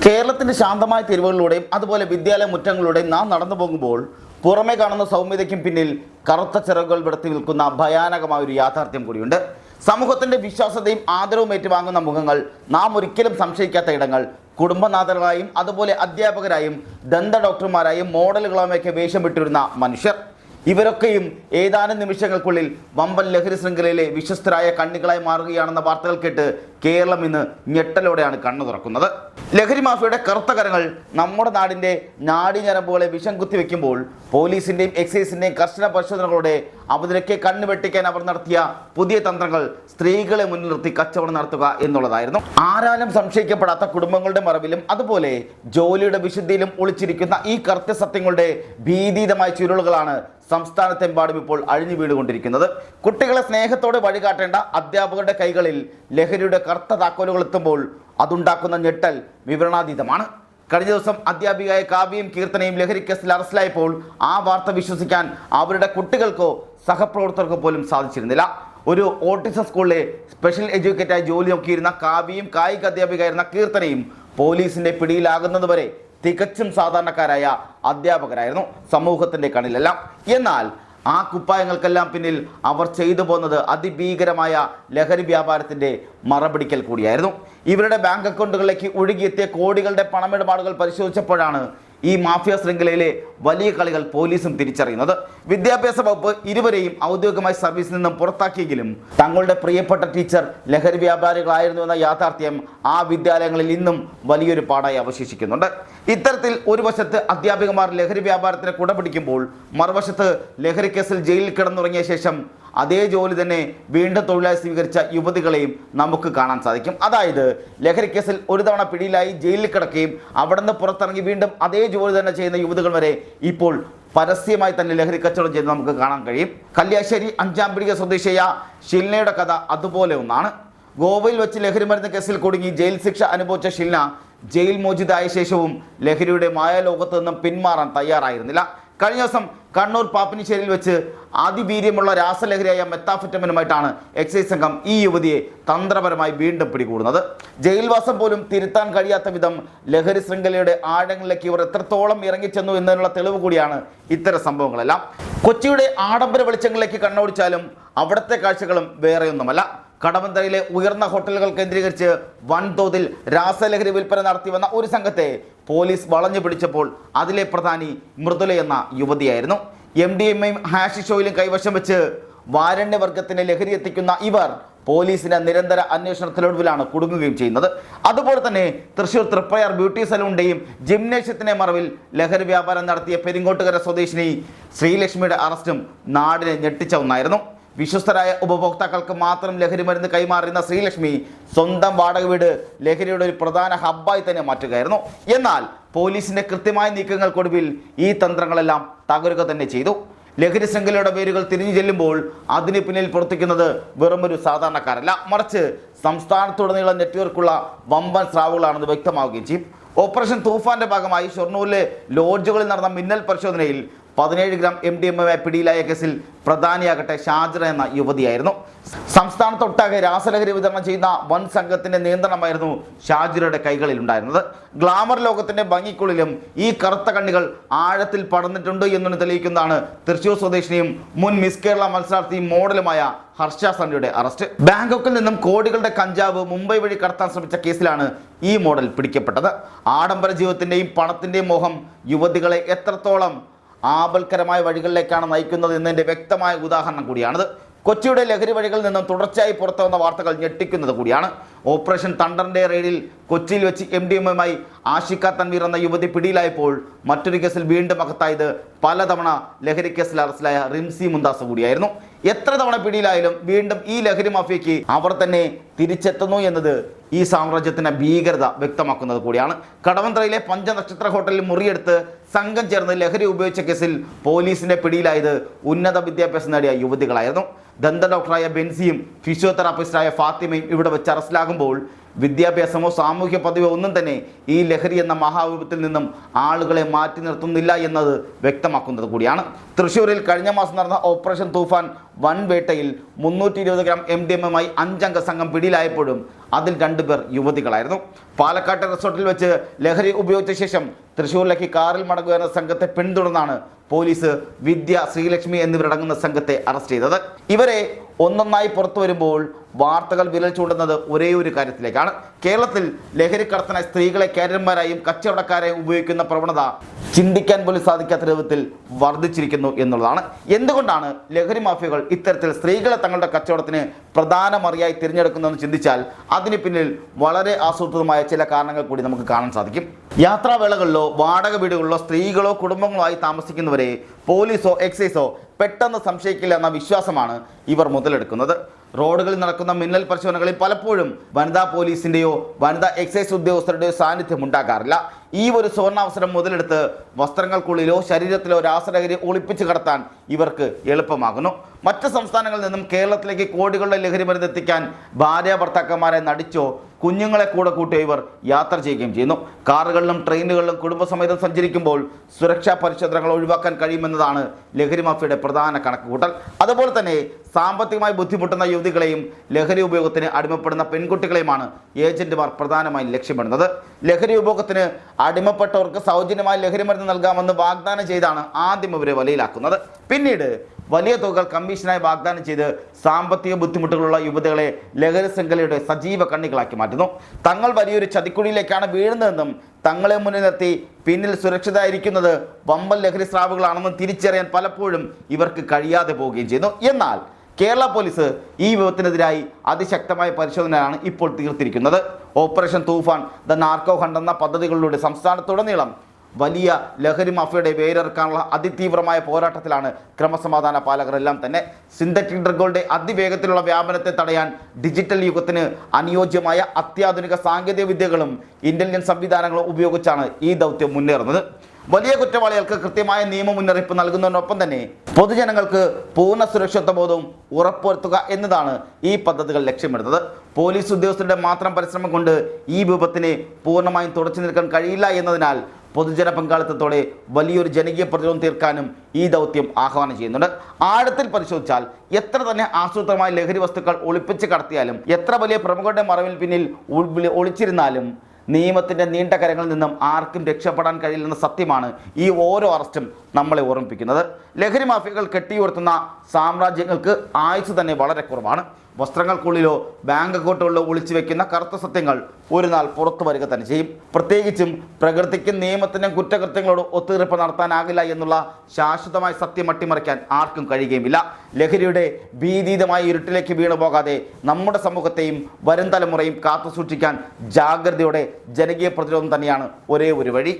കേരളത്തിന്റെ ശാന്തമായ തെരുവുകളിലൂടെയും അതുപോലെ വിദ്യാലയ മുറ്റങ്ങളിലൂടെയും നാം നടന്നു പോകുമ്പോൾ പുറമേ കാണുന്ന സൗമ്യതയ്ക്കും പിന്നിൽ കറുത്ത ചിറകുകൾ വിടർത്തി നിൽക്കുന്ന ഭയാനകമായ ഒരു യാഥാർത്ഥ്യം കൂടിയുണ്ട്. സമൂഹത്തിന്റെ വിശ്വാസതയും ആദരവും ഏറ്റുവാങ്ങുന്ന മുഖങ്ങൾ, നാം ഒരിക്കലും സംശയിക്കാത്ത ഇടങ്ങൾ, കുടുംബനാഥകളായും അതുപോലെ അധ്യാപകരായും ദന്ത ഡോക്ടർമാരായും മോഡലുകളുമൊക്കെ വേഷം വിട്ടിരുന്ന മനുഷ്യർ, ഇവരൊക്കെയും ഏതാനും നിമിഷങ്ങൾക്കുള്ളിൽ വമ്പൻ ലഹരി ശൃംഖലയിലെ വിശ്വസ്തരായ കണ്ണികളായി മാറുകയാണെന്ന വാർത്തകൾ കേട്ട് കേരളം ഇന്ന് ഞെട്ടലോടെയാണ് കണ്ണു തുറക്കുന്നത്. ലഹരി മാഫിയയുടെ കറുത്ത കരങ്ങൾ നമ്മുടെ നാടിൻ്റെ നാടിഞരമ്പുകളെ വിഷം കുത്തിവെക്കുമ്പോൾ പോലീസിൻ്റെയും എക്സൈസിൻ്റെയും കർശന പരിശോധനകളോടെ അവരിലൊക്കെ കണ്ണു വെട്ടിക്കാൻ അവർ നടത്തിയ പുതിയ തന്ത്രങ്ങൾ സ്ത്രീകളെ മുന്നിൽ നിർത്തി കച്ചവടം നടത്തുക എന്നുള്ളതായിരുന്നു. ആരാലും സംശയിക്കപ്പെടാത്ത കുടുംബങ്ങളുടെ മറവിലും അതുപോലെ ജോലിയുടെ വിശുദ്ധിയിലും ഒളിച്ചിരിക്കുന്ന ഈ കറുത്ത സത്യങ്ങളുടെ ഭീതിതമായ ചുരുളുകളാണ് സംസ്ഥാനത്തെമ്പാടും ഇപ്പോൾ അഴിഞ്ഞു വീണുകൊണ്ടിരിക്കുന്നത്. കുട്ടികളെ സ്നേഹത്തോടെ വഴികാട്ടേണ്ട അധ്യാപകരുടെ കൈകളിൽ ലഹരിയുടെ കറുത്ത താക്കോലുകൾ എത്തുമ്പോൾ അതുണ്ടാക്കുന്ന ഞെട്ടൽ വിവരണാതീതമാണ്. കഴിഞ്ഞ ദിവസം അധ്യാപികയായ കാവ്യയും കീർത്തനയും ലഹരി കേസിൽ അറസ്റ്റിലായപ്പോൾ ആ വാർത്ത വിശ്വസിക്കാൻ അവരുടെ കുട്ടികൾക്കോ സഹപ്രവർത്തകർക്കോ പോലും സാധിച്ചിരുന്നില്ല. ഒരു ഓട്ടിസം സ്കൂളിലെ സ്പെഷ്യൽ എഡ്യൂക്കേറ്ററായി ജോലി നോക്കിയിരുന്ന കാവ്യയും കായിക അധ്യാപികയായിരുന്ന കീർത്തനയും പോലീസിന്റെ പിടിയിലാകുന്നതുവരെ തികച്ചും സാധാരണക്കാരായ അധ്യാപകരായിരുന്നു, സമൂഹത്തിൻ്റെ കണ്ണിലെല്ലാം. എന്നാൽ ആ കുപ്പായങ്ങൾക്കെല്ലാം പിന്നിൽ അവർ ചെയ്തു പോകുന്നത് അതിഭീകരമായ ലഹരി വ്യാപാരത്തിൻ്റെ മറപിടിക്കൽ കൂടിയായിരുന്നു. ഇവരുടെ ബാങ്ക് അക്കൗണ്ടുകളിലേക്ക് ഒഴുകിയെത്തിയ കോടികളുടെ പണമിടപാടുകൾ പരിശോധിച്ചപ്പോഴാണ് ഈ മാഫിയ ശൃംഖലയിലെ വലിയ കളികൾ പോലീസും തിരിച്ചറിയുന്നത്. വിദ്യാഭ്യാസ വകുപ്പ് ഇരുവരെയും ഔദ്യോഗികമായി സർവീസിൽ നിന്നും പുറത്താക്കിയെങ്കിലും തങ്ങളുടെ പ്രിയപ്പെട്ട ടീച്ചർ ലഹരി വ്യാപാരികളായിരുന്നു എന്ന യാഥാർത്ഥ്യം ആ വിദ്യാലയങ്ങളിൽ ഇന്നും വലിയൊരു പാടായി അവശേഷിക്കുന്നുണ്ട്. ഇത്തരത്തിൽ ഒരു വശത്ത് അധ്യാപികമാർ ലഹരി വ്യാപാരത്തിന് കുടപിടിക്കുമ്പോൾ മറുവശത്ത് ലഹരി കേസിൽ ജയിലിൽ കിടന്നുറങ്ങിയ ശേഷം അതേ ജോലി തന്നെ വീണ്ടും തൊഴിലായി സ്വീകരിച്ച യുവതികളെയും നമുക്ക് കാണാൻ സാധിക്കും. അതായത് ലഹരി കേസിൽ ഒരു തവണ പിടിയിലായി ജയിലിൽ കിടക്കുകയും അവിടെ നിന്ന് പുറത്തിറങ്ങി വീണ്ടും അതേ ജോലി തന്നെ ചെയ്യുന്ന യുവതികൾ വരെ ഇപ്പോൾ പരസ്യമായി തന്നെ ലഹരി കച്ചവടം ചെയ്ത് നമുക്ക് കാണാൻ കഴിയും. കല്യാശ്ശേരി അഞ്ചാംപിടിക സ്വദേശിയായ ഷിൽനയുടെ കഥ അതുപോലെ ഒന്നാണ്. ഗോവയിൽ വെച്ച് ലഹരി മരുന്ന് കേസിൽ കുടുങ്ങി ജയിൽ ശിക്ഷ അനുഭവിച്ച ഷിൽന ജയിൽ മോചിതയായ ശേഷവും ലഹരിയുടെ മായാലോകത്ത് നിന്നും പിന്മാറാൻ തയ്യാറായിരുന്നില്ല. കഴിഞ്ഞ ദിവസം കണ്ണൂർ പാപ്പിനിശ്ശേരിയിൽ വെച്ച് അതിവീര്യമുള്ള രാസലഹരിയായ മെത്താഫെറ്റമിനുമായിട്ടാണ് എക്സൈസ് സംഘം ഈ യുവതിയെ തന്ത്രപരമായി വീണ്ടും പിടികൂടുന്നത്. ജയിൽവാസം പോലും തിരുത്താൻ കഴിയാത്ത വിധം ലഹരി ശൃംഖലയുടെ ആഴങ്ങളിലേക്ക് ഇവർ എത്രത്തോളം ഇറങ്ങിച്ചെന്നു എന്നതിനുള്ള തെളിവ് കൂടിയാണ് ഇത്തരം സംഭവങ്ങളെല്ലാം. കൊച്ചിയുടെ ആഡംബര വെളിച്ചങ്ങളിലേക്ക് കണ്ണോടിച്ചാലും അവിടുത്തെ കാഴ്ചകളും വേറെയൊന്നുമല്ല. കടവന്തരയിലെ ഉയർന്ന ഹോട്ടലുകൾ കേന്ദ്രീകരിച്ച് വൻതോതിൽ രാസലഹരി വിൽപ്പന നടത്തി വന്ന ഒരു സംഘത്തെ പോലീസ് വളഞ്ഞു പിടിച്ചപ്പോൾ അതിലെ പ്രധാനി മൃദുല എന്ന യുവതിയായിരുന്നു. MDMAയും ഹാഷിഷ് ഓയിലും കൈവശം വെച്ച് വാരണ്യവർഗത്തിന് ലഹരി എത്തിക്കുന്ന ഇവർ പോലീസിന്റെ നിരന്തര അന്വേഷണത്തിലൊടുവിലാണ് കുടുങ്ങുകയും ചെയ്യുന്നത്. അതുപോലെ തന്നെ തൃശൂർ തൃപ്രയാർ ബ്യൂട്ടി സലൂണിന്റെയും ജിംനേഷ്യത്തിന്റെ മറവിൽ ലഹരി വ്യാപാരം നടത്തിയ പെരിങ്ങോട്ടുകര സ്വദേശിനി ശ്രീലക്ഷ്മിയുടെ അറസ്റ്റും നാടിനെ ഞെട്ടിച്ച ഒന്നായിരുന്നു. വിശ്വസ്തരായ ഉപഭോക്താക്കൾക്ക് മാത്രം ലഹരി മരുന്ന് കൈമാറുന്ന ശ്രീലക്ഷ്മി സ്വന്തം വാടക വീട് ലഹരിയുടെ ഒരു പ്രധാന ഹബ്ബായി തന്നെ മാറ്റുകയായിരുന്നു. എന്നാൽ പോലീസിന്റെ കൃത്യമായ നീക്കങ്ങൾക്കൊടുവിൽ ഈ തന്ത്രങ്ങളെല്ലാം തകരുക തന്നെ ചെയ്തു. ലഹരി ശൃംഖലയുടെ പേരുകൾ തിരിഞ്ഞു ചെല്ലുമ്പോൾ അതിന് പിന്നിൽ പ്രവർത്തിക്കുന്നത് വെറുമൊരു സാധാരണക്കാരല്ല, മറിച്ച് സംസ്ഥാനത്തുടനീളം നെറ്റ്വർക്കുള്ള വമ്പൻ സ്രാവുകളാണെന്ന് വ്യക്തമാവുകയും ചെയ്യും. ഓപ്പറേഷൻ തൂഫാന്റെ ഭാഗമായി ഷൊർണൂരിലെ ലോഡ്ജുകളിൽ നടന്ന മിന്നൽ പരിശോധനയിൽ 17 ഗ്രാം MDMA പിടിയിലായ കേസിൽ പ്രധാനിയാകട്ടെ ഷാജിറ എന്ന യുവതിയായിരുന്നു. സംസ്ഥാനത്തൊട്ടാകെ രാസലഹരി വിതരണം ചെയ്യുന്ന വൻ സംഘത്തിന്റെ നിയന്ത്രണമായിരുന്നു ഷാജിറയുടെ കൈകളിൽ ഉണ്ടായിരുന്നത്. ഗ്ലാമർ ലോകത്തിന്റെ ഭംഗിക്കുള്ളിലും ഈ കറുത്ത കണ്ണികൾ ആഴത്തിൽ പടർന്നിട്ടുണ്ട് എന്ന് തെളിയിക്കുന്നതാണ് തൃശൂർ സ്വദേശിനിയും മുൻ മിസ് കേരള മത്സരാർത്ഥിയും മോഡലുമായ ഹർഷ സണ്ണിയുടെ അറസ്റ്റ്. ബാങ്കോക്കിൽ നിന്നും കോടികളുടെ കഞ്ചാവ് മുംബൈ വഴി കടത്താൻ ശ്രമിച്ച കേസിലാണ് ഈ മോഡൽ പിടിക്കപ്പെട്ടത്. ആഡംബര ജീവിതത്തിന്റെയും പണത്തിന്റെയും മോഹം യുവതികളെ എത്രത്തോളം ആപൽക്കരമായ വഴികളിലേക്കാണ് നയിക്കുന്നത് എന്നതിൻ്റെ വ്യക്തമായ ഉദാഹരണം കൂടിയാണിത്. കൊച്ചിയുടെ ലഹരി വഴികളിൽ നിന്നും തുടർച്ചയായി പുറത്തു വന്ന വാർത്തകൾ ഞെട്ടിക്കുന്നത് കൂടിയാണ്. ഓപ്പറേഷൻ തണ്ടറിന്റെ റെയ്ഡിൽ കൊച്ചിയിൽ വെച്ച് MDMAയുമായി ആഷിക തൻവീർ എന്ന യുവതി പിടിയിലായപ്പോൾ മറ്റൊരു കേസിൽ വീണ്ടും അകത്തായത് പലതവണ ലഹരി കേസിൽ അറസ്റ്റിലായ റിംസി മുന്താസ് കൂടിയായിരുന്നു. എത്ര തവണ പിടിയിലായാലും വീണ്ടും ഈ ലഹരി മാഫിയയ്ക്ക് അവർ തന്നെ തിരിച്ചെത്തുന്നു എന്നത് ഈ സാമ്രാജ്യത്തിന്റെ ഭീകരത വ്യക്തമാക്കുന്നത് കൂടിയാണ്. കടവന്ത്രയിലെ പഞ്ചനക്ഷത്ര ഹോട്ടലിൽ മുറിയെടുത്ത് സംഘം ചേർന്ന് ലഹരി ഉപയോഗിച്ച കേസിൽ പോലീസിന്റെ പിടിയിലായത് ഉന്നത വിദ്യാഭ്യാസം നേടിയ യുവതികളായിരുന്നു. ദന്ത ഡോക്ടറായ ബെൻസിയും ഫിസിയോതെറാപ്പിസ്റ്റായ ഫാത്തിമയും ഇവിടെ വെച്ച് അറസ്റ്റിലാകുമ്പോൾ വിദ്യാഭ്യാസമോ സാമൂഹ്യ പദവിയോ ഒന്നും തന്നെ ഈ ലഹരി എന്ന മഹാവിപത്തിൽ നിന്നും ആളുകളെ മാറ്റി നിർത്തുന്നില്ല എന്നത് വ്യക്തമാക്കുന്നത് കൂടിയാണ്. തൃശ്ശൂരിൽ കഴിഞ്ഞ മാസം നടന്ന ഓപ്പറേഷൻ തൂഫാൻ വൻ വേട്ടയിൽ 320 ഗ്രാം MDMAയുമായി 5 അംഗ സംഘം പിടിയിലായപ്പോഴും അതിൽ 2 പേർ യുവതികളായിരുന്നു. പാലക്കാട്ടെ റിസോർട്ടിൽ വെച്ച് ലഹരി ഉപയോഗിച്ച ശേഷം തൃശ്ശൂരിലേക്ക് കാറിൽ മടങ്ങുന്ന സംഘത്തെ പിന്തുടർന്നാണ് പോലീസ് വിദ്യ, ശ്രീലക്ഷ്മി എന്നിവരടങ്ങുന്ന സംഘത്തെ അറസ്റ്റ് ചെയ്തത്. ഇവരെ ഒന്നൊന്നായി പുറത്തു വരുമ്പോൾ വാർത്തകൾ വിരൽ ചൂണ്ടുന്നത് ഒരേ ഒരു കാര്യത്തിലേക്കാണ്. കേരളത്തിൽ ലഹരിക്കടത്തിനായി സ്ത്രീകളെ കാരിയർമാരായും കച്ചവടക്കാരെയും ഉപയോഗിക്കുന്ന പ്രവണത ചിന്തിക്കാൻ പോലും സാധിക്കാത്ത രൂപത്തിൽ വർദ്ധിച്ചിരിക്കുന്നു എന്നുള്ളതാണ്. എന്തുകൊണ്ടാണ് ലഹരി മാഫിയകൾ ഇത്തരത്തിൽ സ്ത്രീകളെ തങ്ങളുടെ കച്ചവടത്തിന് പ്രധാന മറിയായി തിരഞ്ഞെടുക്കുന്നതെന്ന് ചിന്തിച്ചാൽ അതിന് പിന്നിൽ വളരെ ആസൂത്രിതമായ ചില കാരണങ്ങൾ കൂടി നമുക്ക് കാണാൻ സാധിക്കും. യാത്രാവേളകളിലോ വാടക വീടുകളിലോ സ്ത്രീകളോ കുടുംബങ്ങളോ ആയി താമസിക്കുന്നവരെ പോലീസോ എക്സൈസോ പെട്ടെന്ന് സംശയിക്കില്ല എന്ന വിശ്വാസമാണ് ഇവർ മുതലെടുക്കുന്നത്. റോഡുകളിൽ നടക്കുന്ന മിന്നൽ പരിശോധനകളിൽ പലപ്പോഴും വനിതാ പോലീസിൻ്റെയോ വനിതാ എക്സൈസ് ഉദ്യോഗസ്ഥരുടെയോ സാന്നിധ്യം ഉണ്ടാകാറില്ല. ഈ ഒരു സുവർണാവസരം മുതലെടുത്ത് വസ്ത്രങ്ങൾക്കുള്ളിലോ ശരീരത്തിലോ രാസലഹരി ഒളിപ്പിച്ച് കടത്താൻ ഇവർക്ക് എളുപ്പമാകുന്നു. മറ്റ് സംസ്ഥാനങ്ങളിൽ നിന്നും കേരളത്തിലേക്ക് കോടികളുടെ ലഹരി മരുന്ന് എത്തിക്കാൻ ഭാര്യ ഭർത്താക്കന്മാരെ നടിച്ചോ കുഞ്ഞുങ്ങളെ കൂടെ കൂട്ടിയോ ഇവർ യാത്ര ചെയ്യുകയും ചെയ്യുന്നു. കാറുകളിലും ട്രെയിനുകളിലും കുടുംബസമേതം സഞ്ചരിക്കുമ്പോൾ സുരക്ഷാ പരിശോധനകൾ ഒഴിവാക്കാൻ കഴിയുമെന്നതാണ് ലഹരി മാഫിയയുടെ പ്രധാന കണക്കുകൂട്ടൽ. അതുപോലെ തന്നെ സാമ്പത്തികമായി ബുദ്ധിമുട്ടുന്ന യുവതികളെയും ലഹരി ഉപയോഗത്തിന് അടിമപ്പെടുന്ന പെൺകുട്ടികളെയുമാണ് ഏജന്റുമാർ പ്രധാനമായും ലക്ഷ്യമിടുന്നത്. ലഹരി ഉപയോഗത്തിന് അടിമപ്പെട്ടവർക്ക് സൗജന്യമായി ലഹരി മരുന്ന് നൽകാമെന്ന് വാഗ്ദാനം ചെയ്താണ് ആദ്യം ഇവരെ വലയിലാക്കുന്നത്. പിന്നീട് വലിയ തുകകൾ കമ്മീഷനായി വാഗ്ദാനം ചെയ്ത് സാമ്പത്തിക ബുദ്ധിമുട്ടുകളുള്ള യുവതികളെ ലഹരി ശൃംഖലയുടെ സജീവ കണ്ണികളാക്കി മാറ്റുന്നു. തങ്ങൾ വലിയൊരു ചതിക്കുഴിയിലേക്കാണ് വീഴുന്നതെന്നും തങ്ങളെ മുന്നിൽ നിർത്തി പിന്നിൽ സുരക്ഷിതരായിരിക്കുന്നത് വമ്പൻ ലഹരി സ്രാവുകളാണെന്നും തിരിച്ചറിയാൻ പലപ്പോഴും ഇവർക്ക് കഴിയാതെ പോവുകയും ചെയ്യുന്നു. എന്നാൽ കേരള പോലീസ് ഈ വിപത്തിനെതിരായി അതിശക്തമായ പരിശോധനയാണ് ഇപ്പോൾ തീർത്തിരിക്കുന്നത്. Operation Toofan, the narco hunt എന്ന പദ്ധതികളിലൂടെ സംസ്ഥാനത്തുടനീളം വലിയ ലഹരി മാഫിയയുടെ വേരറുക്കാനുള്ള അതിതീവ്രമായ പോരാട്ടത്തിലാണ് ക്രമസമാധാന പാലകരെല്ലാം തന്നെ. സിന്തറ്റിക് ഡ്രഗുകളുടെ അതിവേഗത്തിലുള്ള വ്യാപനത്തെ തടയാൻ ഡിജിറ്റൽ യുഗത്തിന് അനുയോജ്യമായ അത്യാധുനിക സാങ്കേതിക വിദ്യകളും ഇന്റലിജൻസ് സംവിധാനങ്ങളും ഉപയോഗിച്ചാണ് ഈ ദൗത്യം മുന്നേറുന്നത്. വലിയ കുറ്റവാളികൾക്ക് കൃത്യമായ നിയമ മുന്നറിയിപ്പ് നൽകുന്നതിനൊപ്പം തന്നെ പൊതുജനങ്ങൾക്ക് പൂർണ്ണ സുരക്ഷിത ബോധവും ഉറപ്പുവരുത്തുക എന്നതാണ് ഈ പദ്ധതികൾ ലക്ഷ്യമിടുന്നത്. പോലീസ് ഉദ്യോഗസ്ഥരുടെ മാത്രം പരിശ്രമം കൊണ്ട് ഈ വിപത്തിനെ പൂർണ്ണമായും തുടച്ചു നിൽക്കാൻ കഴിയില്ല എന്നതിനാൽ പൊതുജന പങ്കാളിത്തത്തോടെ വലിയൊരു ജനകീയ പ്രതിരോധം തീർക്കാനും ഈ ദൗത്യം ആഹ്വാനം ചെയ്യുന്നുണ്ട്. ആഴത്തിൽ പരിശോധിച്ചാൽ എത്ര തന്നെ ആസൂത്രമായ ലഹരി വസ്തുക്കൾ ഒളിപ്പിച്ച് കടത്തിയാലും എത്ര വലിയ പ്രമുഖരുടെ മറവിൽ പിന്നിൽ ഒളിച്ചിരുന്നാലും നിയമത്തിൻ്റെ നീണ്ട കരങ്ങളിൽ നിന്നും ആർക്കും രക്ഷപ്പെടാൻ കഴിയില്ലെന്ന സത്യമാണ് ഈ ഓരോ അറസ്റ്റും നമ്മളെ ഓർമ്മിപ്പിക്കുന്നത്. ലഹരി മാഫിയകൾ കെട്ടിയുയർത്തുന്ന സാമ്രാജ്യങ്ങൾക്ക് ആയുസ് തന്നെ വളരെ കുറവാണ്. വസ്ത്രങ്ങൾക്കുള്ളിലോ ബാങ്ക് അക്കൗണ്ടുകളിലോ ഒളിച്ചു വെക്കുന്ന കറുത്ത സത്യങ്ങൾ ഒരു നാൾ പുറത്തു വരിക തന്നെ ചെയ്യും. പ്രത്യേകിച്ചും പ്രകൃതിക്കും നിയമത്തിനും കുറ്റകൃത്യങ്ങളോട് ഒത്തുതീർപ്പ് നടത്താനാകില്ല എന്നുള്ള ശാശ്വതമായ സത്യം അട്ടിമറിക്കാൻ ആർക്കും കഴിയുകയുമില്ല. ലഹരിയുടെ ഭീതീതമായ ഇരുട്ടിലേക്ക് വീണു പോകാതെ നമ്മുടെ സമൂഹത്തെയും വരും തലമുറയും കാത്തുസൂക്ഷിക്കാൻ ജാഗ്രതയോടെ ജനകീയ പ്രതിരോധം തന്നെയാണ് ഒരേ ഒരു വഴി.